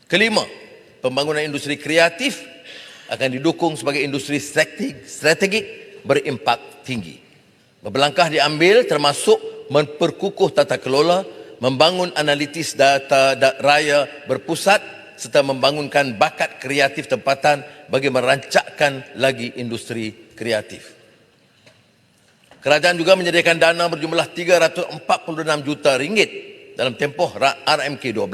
Kelima, pembangunan industri kreatif akan didukung sebagai industri strategik berimpak tinggi. Beberapa langkah diambil termasuk memperkukuh tata kelola, membangun analitis data raya berpusat serta membangunkan bakat kreatif tempatan bagi merancakkan lagi industri kreatif. Kerajaan juga menyediakan dana berjumlah 346 juta ringgit dalam tempoh RMK12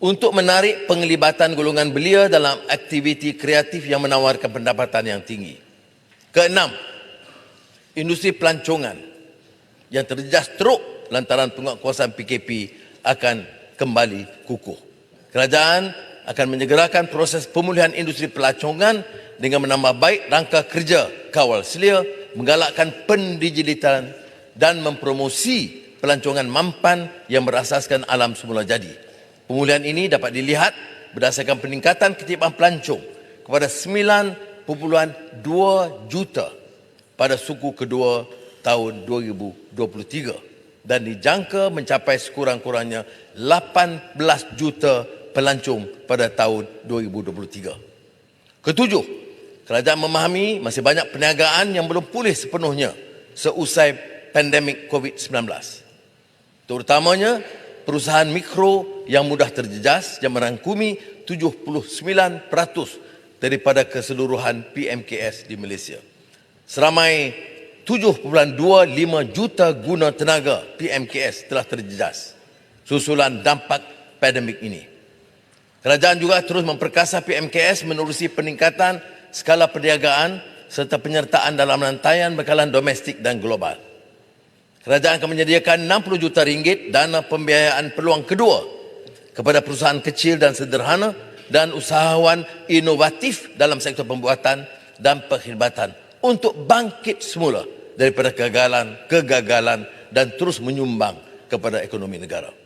untuk menarik penglibatan golongan belia dalam aktiviti kreatif yang menawarkan pendapatan yang tinggi. Keenam, industri pelancongan yang terjejas teruk lantaran penguatkuasaan PKP akan kembali kukuh. Kerajaan akan menyegerakan proses pemulihan industri pelancongan dengan menambah baik rangka kerja kawal selia, menggalakkan pendigitalisan dan mempromosi pelancongan mampan yang berasaskan alam semula jadi. Pemulihan ini dapat dilihat berdasarkan peningkatan ketipan pelancong kepada 9.2 juta pada suku kedua tahun 2023 dan dijangka mencapai sekurang-kurangnya 18 juta pelancong pada tahun 2023. Ketujuh, kerajaan memahami masih banyak perniagaan yang belum pulih sepenuhnya seusai pandemik COVID-19. Terutamanya perusahaan mikro yang mudah terjejas yang merangkumi 79% daripada keseluruhan PMKS di Malaysia. Seramai 7.25 juta guna tenaga PMKS telah terjejas susulan dampak pandemik ini. Kerajaan juga terus memperkasa PMKS menerusi peningkatan skala perniagaan serta penyertaan dalam rantaian bekalan domestik dan global. Kerajaan akan menyediakan 60 juta ringgit dana pembiayaan peluang kedua kepada perusahaan kecil dan sederhana dan usahawan inovatif dalam sektor pembuatan dan perkhidmatan untuk bangkit semula daripada kegagalan dan terus menyumbang kepada ekonomi negara.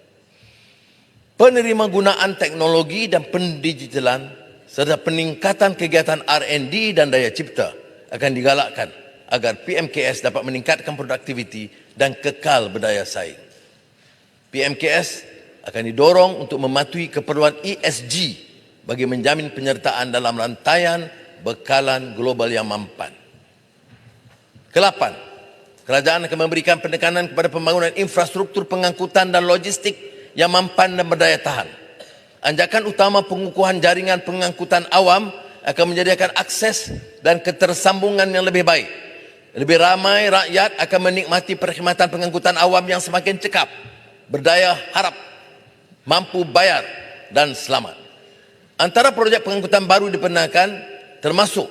Penerima gunaan teknologi dan pendigitalan serta peningkatan kegiatan R&D dan daya cipta akan digalakkan agar PMKS dapat meningkatkan produktiviti dan kekal berdaya saing. PMKS akan didorong untuk mematuhi keperluan ESG bagi menjamin penyertaan dalam rantaian bekalan global yang mampan. Kelapan, kerajaan akan memberikan penekanan kepada pembangunan infrastruktur pengangkutan dan logistik yang mampan dan berdaya tahan. Anjakan utama pengukuhan jaringan pengangkutan awam akan menyediakan akses dan ketersambungan yang lebih baik. Lebih ramai rakyat akan menikmati perkhidmatan pengangkutan awam yang semakin cekap, berdaya harap, mampu bayar dan selamat. Antara projek pengangkutan baru diperkenalkan termasuk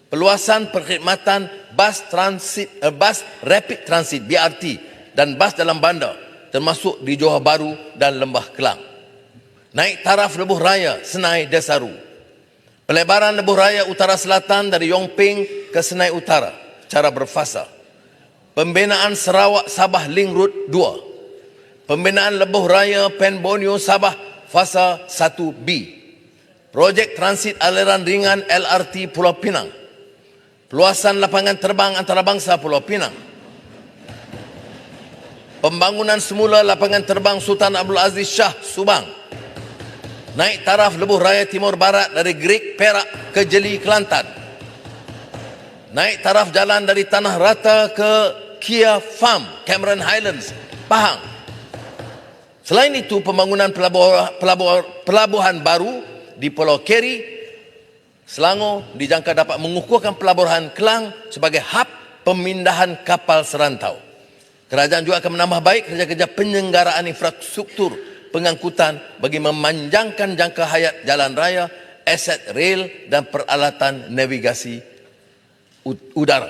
peluasan perkhidmatan bas rapid transit BRT dan bas dalam bandar termasuk di Johor Bahru dan Lembah Kelang. Naik taraf lebuh raya Senai Desaru. Pelebaran lebuh raya Utara Selatan dari Yong Ping ke Senai Utara cara berfasa. Pembinaan Sarawak Sabah Link Road 2. Pembinaan lebuh raya Pen Borneo Sabah fasa 1B. Projek transit aliran ringan LRT Pulau Pinang. Peluasan lapangan terbang antarabangsa Pulau Pinang. Pembangunan semula lapangan terbang Sultan Abdul Aziz Shah Subang. Naik taraf lebuh raya Timur Barat dari Gerik Perak ke Jeli Kelantan. Naik taraf jalan dari Tanah Rata ke Kia Farm, Cameron Highlands, Pahang. Selain itu, pembangunan pelabuhan baru di Pulau Keri, Selangor dijangka dapat mengukuhkan pelabuhan Kelang sebagai hub pemindahan kapal serantau. Kerajaan juga akan menambah baik kerja-kerja penyelenggaraan infrastruktur pengangkutan bagi memanjangkan jangka hayat jalan raya, aset rel dan peralatan navigasi udara.